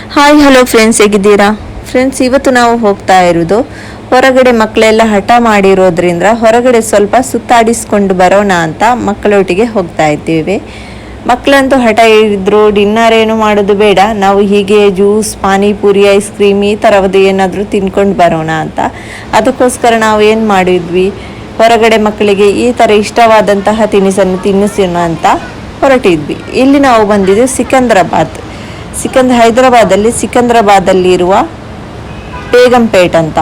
Hi hello friends, ಹೇಗಿದ್ದೀರಾ friends? ಇವತ್ತು ನಾವು ಹೋಗ್ತಾ ಇರೋದು ಹೊರಗಡೆ. ಮಕ್ಕಳೆಲ್ಲ ಹಠ ಮಾಡಿರೋದ್ರಿಂದ ಹೊರಗಡೆ ಸ್ವಲ್ಪ ಸುತ್ತಾಡಿಸ್ಕೊಂಡು ಬರೋಣ ಅಂತ ಮಕ್ಕಳೊಟ್ಟಿಗೆ ಹೋಗ್ತಾ ಇದ್ದೇವೆ. ಮಕ್ಕಳಂತೂ ಹಠ ಹಿಡಿದ್ರು ಡಿನ್ನರ್ ಏನು ಮಾಡೋದು ಬೇಡ, ನಾವು ಹೀಗೆ ಜ್ಯೂಸ್, ಪಾನಿಪುರಿ, ಐಸ್ ಕ್ರೀಮ್ ಈ ಥರದ್ದು ಏನಾದರೂ ತಿನ್ಕೊಂಡು ಬರೋಣ ಅಂತ. ಅದಕ್ಕೋಸ್ಕರ ನಾವು ಏನು ಮಾಡಿದ್ವಿ, ಹೊರಗಡೆ ಮಕ್ಕಳಿಗೆ ಈ ಥರ ಇಷ್ಟವಾದಂತಹ ತಿನಿಸನ್ನು ತಿನ್ನಿಸೋಣ ಅಂತ ಹೊರಟಿದ್ವಿ. ಇಲ್ಲಿ ನಾವು ಬಂದಿದ್ದು ಹೈದರಾಬಾದಲ್ಲಿರುವ ಬೇಗಂಪೇಟ್ ಅಂತ.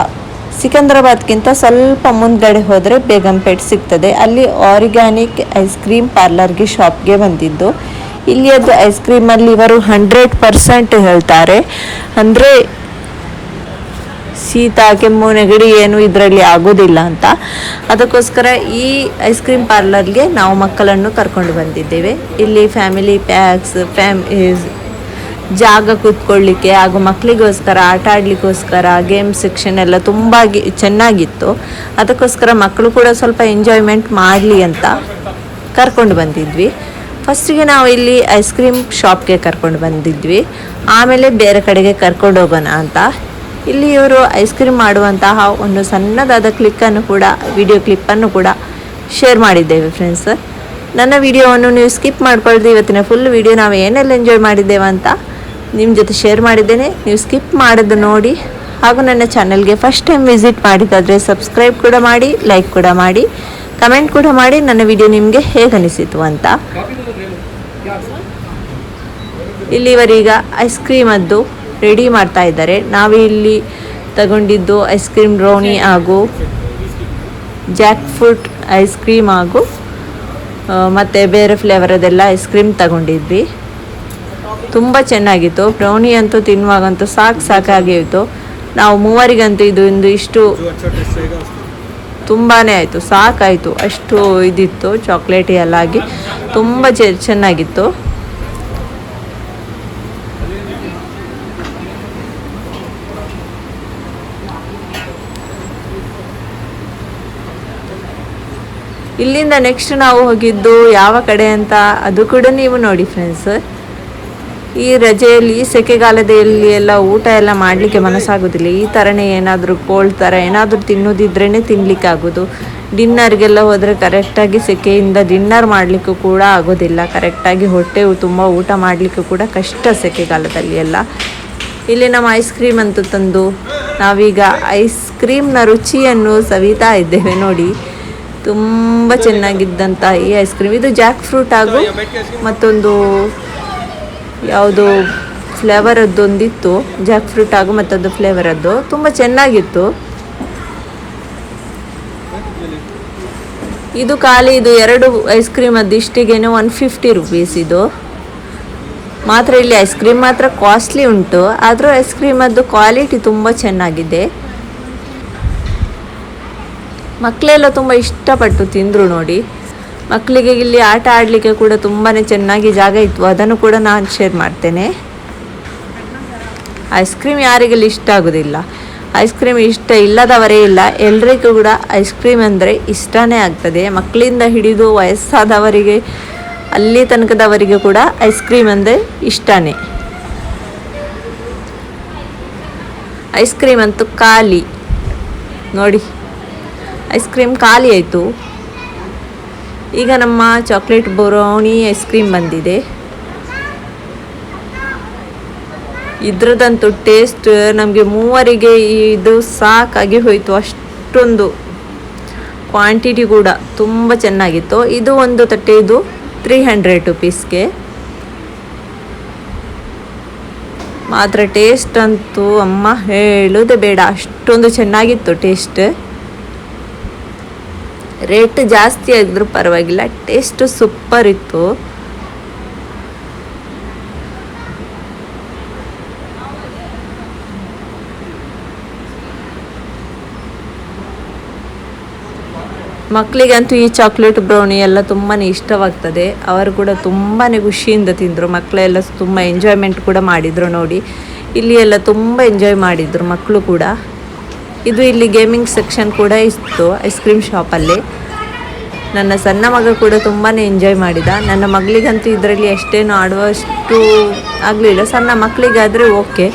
ಸಿಕಂದ್ರಾಬಾದ್ಗಿಂತ ಸ್ವಲ್ಪ ಮುಂದ್ಗಡೆ ಹೋದರೆ ಬೇಗಂಪೇಟ್ ಸಿಗ್ತದೆ. ಅಲ್ಲಿ ಆರ್ಗ್ಯಾನಿಕ್ ಐಸ್ ಕ್ರೀಮ್ ಪಾರ್ಲರ್ಗೆ ಶಾಪ್ಗೆ ಬಂದಿದ್ದು. ಇಲ್ಲಿಯದ್ದು ಐಸ್ ಕ್ರೀಮಲ್ಲಿ ಇವರು 100% ಹೇಳ್ತಾರೆ, ಅಂದರೆ ಶೀತ, ಕೆಮ್ಮು, ನೆಗಡಿ ಏನು ಇದರಲ್ಲಿ ಆಗೋದಿಲ್ಲ ಅಂತ. ಅದಕ್ಕೋಸ್ಕರ ಈ ಐಸ್ ಕ್ರೀಮ್ ಪಾರ್ಲರ್ಗೆ ನಾವು ಮಕ್ಕಳನ್ನು ಕರ್ಕೊಂಡು ಬಂದಿದ್ದೇವೆ. ಇಲ್ಲಿ ಫ್ಯಾಮಿಲಿ ಪ್ಯಾಕ್ಸ್, ಜಾಗ ಕೂತ್ಕೊಳ್ಳಿಕ್ಕೆ ಹಾಗೂ ಮಕ್ಕಳಿಗೋಸ್ಕರ ಆಟ ಆಡಲಿಕ್ಕೋಸ್ಕರ ಗೇಮ್ ಸೆಕ್ಷನ್ ಎಲ್ಲ ತುಂಬ ಚೆನ್ನಾಗಿತ್ತು. ಅದಕ್ಕೋಸ್ಕರ ಮಕ್ಕಳು ಕೂಡ ಸ್ವಲ್ಪ ಎಂಜಾಯ್ಮೆಂಟ್ ಮಾಡಲಿ ಅಂತ ಕರ್ಕೊಂಡು ಬಂದಿದ್ವಿ. ಫಸ್ಟಿಗೆ ನಾವು ಇಲ್ಲಿ ಐಸ್ ಕ್ರೀಮ್ ಶಾಪ್ಗೆ ಕರ್ಕೊಂಡು ಬಂದಿದ್ವಿ, ಆಮೇಲೆ ಬೇರೆ ಕಡೆಗೆ ಕರ್ಕೊಂಡು ಹೋಗೋಣ ಅಂತ. ಇಲ್ಲಿ ಇವರು ಐಸ್ ಕ್ರೀಮ್ ಮಾಡುವಂತಹ ಒಂದು ಸಣ್ಣದಾದ ವಿಡಿಯೋ ಕ್ಲಿಪ್ಪನ್ನು ಕೂಡ ಶೇರ್ ಮಾಡಿದ್ದೇವೆ ಫ್ರೆಂಡ್ಸ್. ನನ್ನ ವಿಡಿಯೋವನ್ನು ನೀವು ಸ್ಕಿಪ್ ಮಾಡ್ಕೊಳ್ದು ಇವತ್ತಿನ ಫುಲ್ ವಿಡಿಯೋ ನಾವು ಏನೆಲ್ಲ ಎಂಜಾಯ್ ಮಾಡಿದ್ದೇವೆ ಅಂತ ನಿಮ್ಮ ಜೊತೆ ಶೇರ್ ಮಾಡಿದ್ದೇನೆ. ನೀವು ಸ್ಕಿಪ್ ಮಾಡೋದು ನೋಡಿ, ಹಾಗೂ ನನ್ನ ಚಾನಲ್ಗೆ ಫಸ್ಟ್ ಟೈಮ್ ವಿಸಿಟ್ ಮಾಡಿದ್ದಾದರೆ ಸಬ್ಸ್ಕ್ರೈಬ್ ಕೂಡ ಮಾಡಿ, ಲೈಕ್ ಕೂಡ ಮಾಡಿ, ಕಮೆಂಟ್ ಕೂಡ ಮಾಡಿ ನನ್ನ ವಿಡಿಯೋ ನಿಮಗೆ ಹೇಗೆ ಅನಿಸಿತು ಅಂತ. ಇಲ್ಲಿ ಇವರೀಗ ಐಸ್ ಕ್ರೀಮದ್ದು ರೆಡಿ ಮಾಡ್ತಾ ಇದ್ದಾರೆ. ನಾವು ಇಲ್ಲಿ ತಗೊಂಡಿದ್ದು ಐಸ್ ಕ್ರೀಮ್ ಬ್ರೌನಿ ಹಾಗೂ ಜಾಕ್ ಫ್ರೂಟ್ ಐಸ್ ಕ್ರೀಮ್ ಹಾಗೂ ಮತ್ತು ಬೇರೆ ಫ್ಲೇವರದೆಲ್ಲ ಐಸ್ ಕ್ರೀಮ್ ತಗೊಂಡಿದ್ವಿ. ತುಂಬ ಚೆನ್ನಾಗಿತ್ತು. ಬ್ರೌನಿ ಅಂತೂ ತಿನ್ನುವಾಗಂತೂ ಸಾಕಾಗಿತ್ತು. ನಾವು ಮೂವರಿಗಂತೂ ಇಷ್ಟು ತುಂಬಾ ಆಯಿತು, ಸಾಕಾಯಿತು, ಅಷ್ಟು ಇದಿತ್ತು. ಚಾಕ್ಲೇಟಿ ಎಲ್ಲ ಆಗಿ ತುಂಬ ಚೆನ್ನಾಗಿತ್ತು. ಇಲ್ಲಿಂದ ನೆಕ್ಸ್ಟ್ ನಾವು ಹೋಗಿದ್ದು ಯಾವ ಕಡೆ ಅಂತ ಅದು ಕೂಡ ನೀವು ನೋಡಿ ಫ್ರೆಂಡ್ಸ್. ಈ ರಜೆಯಲ್ಲಿ, ಈ ಸೆಕೆಗಾಲದಲ್ಲಿ ಎಲ್ಲ ಊಟ ಎಲ್ಲ ಮಾಡಲಿಕ್ಕೆ ಮನಸ್ಸಾಗೋದಿಲ್ಲ. ಈ ಥರನೇ ಏನಾದರೂ ಕೋಲ್ಡ್ ಥರ ಏನಾದರೂ ತಿನ್ನೋದಿದ್ರೇ ತಿನ್ನಲಿಕ್ಕಾಗೋದು. ಡಿನ್ನರ್ಗೆಲ್ಲ ಹೋದರೆ ಕರೆಕ್ಟಾಗಿ ಸೆಕೆಯಿಂದ ಡಿನ್ನರ್ ಮಾಡಲಿಕ್ಕೂ ಕೂಡ ಆಗೋದಿಲ್ಲ. ಕರೆಕ್ಟಾಗಿ ಹೊಟ್ಟೆ ತುಂಬ ಊಟ ಮಾಡಲಿಕ್ಕೂ ಕೂಡ ಕಷ್ಟ ಸೆಕೆಗಾಲದಲ್ಲಿ ಎಲ್ಲ. ಇಲ್ಲಿ ನಮ್ಮ ಐಸ್ ಕ್ರೀಮ್ ಅಂತೂ ತಂದು ನಾವೀಗ ಐಸ್ ಕ್ರೀಮ್ನ ರುಚಿಯನ್ನು ಸವಿತಾ ಇದ್ದೇವೆ ನೋಡಿ. ತುಂಬ ಚೆನ್ನಾಗಿದ್ದಂಥ ಈ ಐಸ್ ಕ್ರೀಮ್, ಇದು ಜಾಕ್ ಫ್ರೂಟ್ ಹಾಗೂ ಮತ್ತೊಂದು ಯಾವುದು ಫ್ಲೇವರದ್ದೊಂದಿತ್ತು. ಜಾಕ್ ಫ್ರೂಟ್ ಹಾಗೂ ಮತ್ತೊಂದು ಫ್ಲೇವರದ್ದು ತುಂಬ ಚೆನ್ನಾಗಿತ್ತು. ಇದು ಖಾಲಿ ಇದು 2 ಐಸ್ ಕ್ರೀಮ್ ಅದು ಇಷ್ಟಿಗೇನೆ 150 ರುಪೀಸ್ ಇದು ಮಾತ್ರ. ಇಲ್ಲಿ ಐಸ್ ಕ್ರೀಮ್ ಮಾತ್ರ ಕಾಸ್ಟ್ಲಿ ಉಂಟು, ಆದರೂ ಐಸ್ ಕ್ರೀಮದ್ದು ಕ್ವಾಲಿಟಿ ತುಂಬ ಚೆನ್ನಾಗಿದೆ. ಮಕ್ಕಳೆಲ್ಲ ತುಂಬ ಇಷ್ಟಪಟ್ಟು ತಿಂದರು ನೋಡಿ. ಮಕ್ಕಳಿಗೆ ಇಲ್ಲಿ ಆಟ ಆಡಲಿಕ್ಕೆ ಕೂಡ ತುಂಬಾ ಚೆನ್ನಾಗಿ ಜಾಗ ಇತ್ತು, ಅದನ್ನು ಕೂಡ ನಾನು ಶೇರ್ ಮಾಡ್ತೇನೆ. ಐಸ್ ಕ್ರೀಮ್ ಯಾರಿಗೆಲ್ಲ ಇಷ್ಟ ಆಗೋದಿಲ್ಲ, ಐಸ್ ಕ್ರೀಮ್ ಇಷ್ಟ ಇಲ್ಲದವರೇ ಇಲ್ಲ. ಎಲ್ರಿಗೂ ಕೂಡ ಐಸ್ ಕ್ರೀಮ್ ಅಂದರೆ ಇಷ್ಟನೇ ಆಗ್ತದೆ. ಮಕ್ಕಳಿಂದ ಹಿಡಿದು ವಯಸ್ಸಾದವರಿಗೆ, ಅಲ್ಲಿ ತನಕದವರಿಗೆ ಕೂಡ ಐಸ್ ಕ್ರೀಮ್ ಅಂದರೆ ಇಷ್ಟನೇ. ಐಸ್ ಕ್ರೀಮ್ ಅಂತೂ ಖಾಲಿ ನೋಡಿ, ಐಸ್ ಕ್ರೀಮ್ ಖಾಲಿ ಆಯಿತು. ಈಗ ನಮ್ಮ ಚಾಕ್ಲೇಟ್ ಬ್ರೌನಿ ಐಸ್ ಕ್ರೀಮ್ ಬಂದಿದೆ. ಇದ್ರದಂತೂ ಟೇಸ್ಟ್ ನಮಗೆ ಮೂವರಿಗೆ ಇದು ಸಾಕಾಗಿ ಹೋಯಿತು. ಅಷ್ಟೊಂದು ಕ್ವಾಂಟಿಟಿ ಕೂಡ ತುಂಬ ಚೆನ್ನಾಗಿತ್ತು. ಇದು ಒಂದು ತಟ್ಟೆ, ಇದು 300 ರುಪೀಸ್ಗೆ ಮಾತ್ರ. ಟೇಸ್ಟ್ ಅಂತೂ ಅಮ್ಮ ಹೇಳೋದೇ ಬೇಡ, ಅಷ್ಟೊಂದು ಚೆನ್ನಾಗಿತ್ತು ಟೇಸ್ಟ್. ರೇಟ್ ಜಾಸ್ತಿ ಆಗಿದ್ರು ಪರವಾಗಿಲ್ಲ, ಟೇಸ್ಟ್ ಸೂಪರ್ ಇತ್ತು. ಮಕ್ಕಳಿಗಂತೂ ಈ ಚಾಕ್ಲೇಟ್ ಬ್ರೌನಿ ಎಲ್ಲ ತುಂಬಾ ಇಷ್ಟವಾಗ್ತದೆ. ಅವರು ಕೂಡ ತುಂಬಾ ಖುಷಿಯಿಂದ ತಿಂದರು. ಮಕ್ಕಳೆಲ್ಲ ತುಂಬ ಎಂಜಾಯ್ಮೆಂಟ್ ಕೂಡ ಮಾಡಿದರು ನೋಡಿ. ಇಲ್ಲಿ ಎಲ್ಲ ತುಂಬ ಎಂಜಾಯ್ ಮಾಡಿದರು ಮಕ್ಕಳು ಕೂಡ. ಇದು ಇಲ್ಲಿ ಗೇಮಿಂಗ್ ಸೆಕ್ಷನ್ ಕೂಡ ಇತ್ತು ಐಸ್ ಕ್ರೀಮ್ ಶಾಪಲ್ಲಿ. ನನ್ನ ಸಣ್ಣ ಮಗ ಕೂಡ ತುಂಬಾ ಎಂಜಾಯ್ ಮಾಡಿದ. ನನ್ನ ಮಗಳಿಗಂತೂ ಇದರಲ್ಲಿ ಅಷ್ಟೇನು ಆಡುವಷ್ಟು ಆಗಲಿಲ್ಲ. ಸಣ್ಣ ಮಕ್ಕಳಿಗಾದರೆ ಓಕೆ,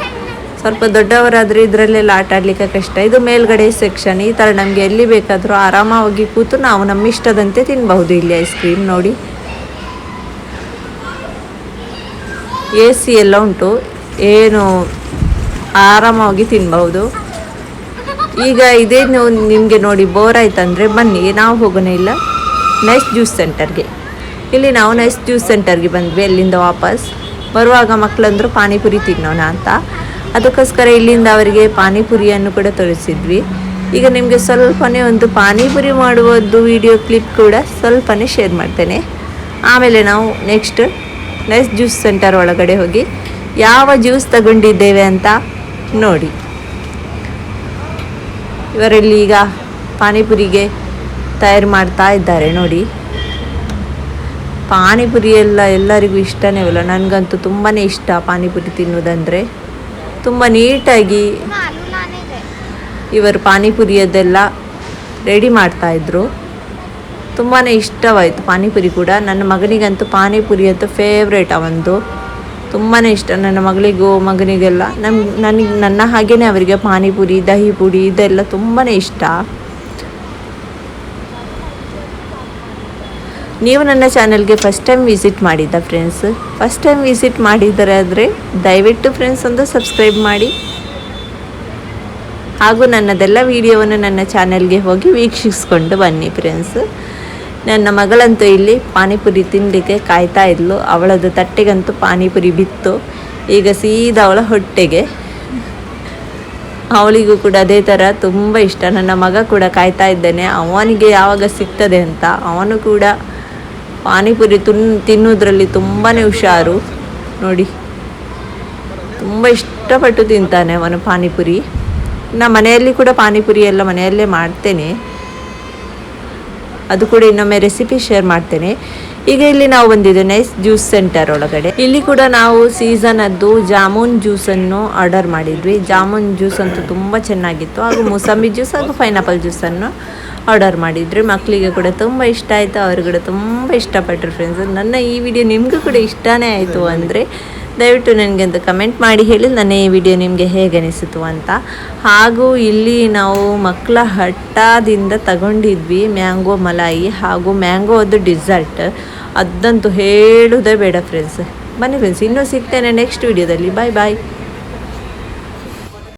ಸ್ವಲ್ಪ ದೊಡ್ಡವರಾದರೆ ಇದರಲ್ಲೆಲ್ಲ ಆಟ ಆಡಲಿಕ್ಕೆ ಕಷ್ಟ. ಇದು ಮೇಲ್ಗಡೆ ಸೆಕ್ಷನ್. ಈ ಥರ ನಮಗೆ ಎಲ್ಲಿ ಬೇಕಾದರೂ ಆರಾಮಾಗಿ ಕೂತು ನಾವು ನಮ್ಮ ಇಷ್ಟದಂತೆ ತಿನ್ನಬಹುದು. ಇಲ್ಲಿ ಐಸ್ ಕ್ರೀಮ್ ನೋಡಿ, AC ಎಲ್ಲ ಉಂಟು, ಏನು ಆರಾಮಾಗಿ ತಿನ್ಬಹುದು. ಈಗ ಇದೇನು ನಿಮಗೆ ನೋಡಿ ಬೋರ್ ಆಯ್ತಂದರೆ ಬನ್ನಿ ನಾವು ಹೋಗೋಣ ಇಲ್ಲ ನೈಸ್ ಜ್ಯೂಸ್ ಸೆಂಟರ್ಗೆ. ಇಲ್ಲಿ ನಾವು ನೈಸ್ ಜ್ಯೂಸ್ ಸೆಂಟರ್ಗೆ ಬಂದ್ವಿ. ಅಲ್ಲಿಂದ ವಾಪಸ್ ಬರುವಾಗ ಮಕ್ಕಳಂದ್ರು ಪಾನಿಪುರಿ ತಿನ್ನೋಣ ಅಂತ, ಅದಕ್ಕೋಸ್ಕರ ಇಲ್ಲಿಂದ ಅವರಿಗೆ ಪಾನಿಪುರಿಯನ್ನು ಕೂಡ ತೋರಿಸಿದ್ವಿ. ಈಗ ನಿಮಗೆ ಸ್ವಲ್ಪನೇ ಒಂದು ಪಾನಿಪುರಿ ಮಾಡುವುದು ವಿಡಿಯೋ ಕ್ಲಿಪ್ ಕೂಡ ಸ್ವಲ್ಪನೇ ಶೇರ್ ಮಾಡ್ತೇನೆ. ಆಮೇಲೆ ನಾವು ನೆಕ್ಸ್ಟ್ ನೈಸ್ ಜ್ಯೂಸ್ ಸೆಂಟರ್ ಒಳಗಡೆ ಹೋಗಿ ಯಾವ ಜ್ಯೂಸ್ ತಗೊಂಡಿದ್ದೇವೆ ಅಂತ ನೋಡಿ. ಇವರಲ್ಲಿ ಈಗ ಪಾನಿಪುರಿಗೆ ತಯಾರು ಮಾಡ್ತಾ ಇದ್ದಾರೆ ನೋಡಿ. ಪಾನಿಪುರಿ ಎಲ್ಲರಿಗೂ ಇಷ್ಟನೇ ಅಲ್ಲ, ನನಗಂತೂ ತುಂಬಾ ಇಷ್ಟ ಪಾನಿಪುರಿ ತಿನ್ನೋದಂದರೆ. ತುಂಬ ನೀಟಾಗಿ ಇವರು ಪಾನಿಪುರಿಯದೆಲ್ಲ ರೆಡಿ ಮಾಡ್ತಾಯಿದ್ರು. ತುಂಬಾ ಇಷ್ಟವಾಯಿತು ಪಾನಿಪುರಿ ಕೂಡ. ನನ್ನ ಮಗನಿಗಂತೂ ಪಾನಿಪುರಿಯದ್ದು ಫೇವ್ರೇಟ್, ಅವಂದು ತುಂಬಾ ಇಷ್ಟ. ನನ್ನ ಮಗಳಿಗೂ ಮಗನಿಗೆಲ್ಲ ನನ್ನ ಹಾಗೇ ಅವರಿಗೆ ಪಾನಿಪುರಿ, ದಹಿ ಪುಡಿ ಇದೆಲ್ಲ ತುಂಬಾ ಇಷ್ಟ. ನೀವು ನನ್ನ ಚಾನಲ್ಗೆ ಫಸ್ಟ್ ಟೈಮ್ ವಿಸಿಟ್ ಮಾಡಿದ್ದ ಫ್ರೆಂಡ್ಸ್, ಫಸ್ಟ್ ಟೈಮ್ ವಿಸಿಟ್ ಮಾಡಿದರೆ ದಯವಿಟ್ಟು ಫ್ರೆಂಡ್ಸ್ ಒಂದು ಸಬ್ಸ್ಕ್ರೈಬ್ ಮಾಡಿ, ಹಾಗೂ ನನ್ನದೆಲ್ಲ ವಿಡಿಯೋವನ್ನು ನನ್ನ ಚಾನಲ್ಗೆ ಹೋಗಿ ವೀಕ್ಷಿಸ್ಕೊಂಡು ಬನ್ನಿ ಫ್ರೆಂಡ್ಸ್. ನನ್ನ ಮಗಳಂತೂ ಇಲ್ಲಿ ಪಾನಿಪುರಿ ತಿನ್ನಲಿಕ್ಕೆ ಕಾಯ್ತಾ ಇದ್ಲು. ಅವಳದು ತಟ್ಟೆಗಂತೂ ಪಾನಿಪುರಿ ಬಿತ್ತು. ಈಗ ಸೀದಾ ಅವಳ ಹೊಟ್ಟೆಗೆ. ಅವಳಿಗೂ ಕೂಡ ಅದೇ ಥರ ತುಂಬ ಇಷ್ಟ. ನನ್ನ ಮಗ ಕೂಡ ಕಾಯ್ತಾ ಇದ್ದಾನೆ, ಅವನಿಗೆ ಯಾವಾಗ ಸಿಗ್ತದೆ ಅಂತ. ಅವನು ಕೂಡ ಪಾನಿಪುರಿ ತಿನ್ನೋದ್ರಲ್ಲಿ ತುಂಬಾ ಹುಷಾರು ನೋಡಿ, ತುಂಬ ಇಷ್ಟಪಟ್ಟು ತಿಂತಾನೆ ಅವನು ಪಾನಿಪುರಿ. ನಾ ಮನೆಯಲ್ಲಿ ಕೂಡ ಪಾನಿಪುರಿ ಎಲ್ಲ ಮನೆಯಲ್ಲೇ ಮಾಡ್ತೇನೆ, ಅದು ಕೂಡ ಇನ್ನೊಮ್ಮೆ ರೆಸಿಪಿ ಶೇರ್ ಮಾಡ್ತೇನೆ. ಈಗ ಇಲ್ಲಿ ನಾವು ಬಂದಿದ್ದು ನೈಸ್ ಜ್ಯೂಸ್ ಸೆಂಟರ್ ಒಳಗಡೆ. ಇಲ್ಲಿ ಕೂಡ ನಾವು ಸೀಸನದ್ದು ಜಾಮೂನ್ ಜ್ಯೂಸನ್ನು ಆರ್ಡರ್ ಮಾಡಿದ್ವಿ. ಜಾಮೂನ್ ಜ್ಯೂಸ್ ಅಂತೂ ತುಂಬ ಚೆನ್ನಾಗಿತ್ತು, ಹಾಗೂ ಮೂಸಂಬಿ ಜ್ಯೂಸ್ ಹಾಗೂ ಪೈನಾಪಲ್ ಜ್ಯೂಸನ್ನು ಆರ್ಡರ್ ಮಾಡಿದ್ರಿ. ಮಕ್ಕಳಿಗೆ ಕೂಡ ತುಂಬ ಇಷ್ಟ ಆಯಿತು, ಅವರು ಕೂಡ ತುಂಬ ಇಷ್ಟಪಟ್ಟರು ಫ್ರೆಂಡ್ಸ್. ನನ್ನ ಈ ವಿಡಿಯೋ ನಿಮಗೂ ಕೂಡ ಇಷ್ಟನೇ ಆಯಿತು ಅಂದರೆ ದಯವಿಟ್ಟು ನನಗೆ ಅಂತ ಕಮೆಂಟ್ ಮಾಡಿ ಹೇಳಿ ನನ್ನ ಈ ವಿಡಿಯೋ ನಿಮಗೆ ಹೇಗೆ ಅನಿಸಿತು ಅಂತ. ಹಾಗೂ ಇಲ್ಲಿ ನಾವು ಮಕ್ಕಳ ಹಟ್ಟದಿಂದ ತಗೊಂಡಿದ್ವಿ ಮ್ಯಾಂಗೋ ಮಲಾಯಿ ಹಾಗೂ ಮ್ಯಾಂಗೋ ಅದು ಡಿಸರ್ಟ್, ಅದಂತೂ ಹೇಳೋದೇ ಬೇಡ ಫ್ರೆಂಡ್ಸ್. ಬನ್ನಿ ಫ್ರೆಂಡ್ಸ್, ಇನ್ನೂ ಸಿಗ್ತೇನೆ ನೆಕ್ಸ್ಟ್ ವಿಡಿಯೋದಲ್ಲಿ. ಬಾಯ್ ಬಾಯ್.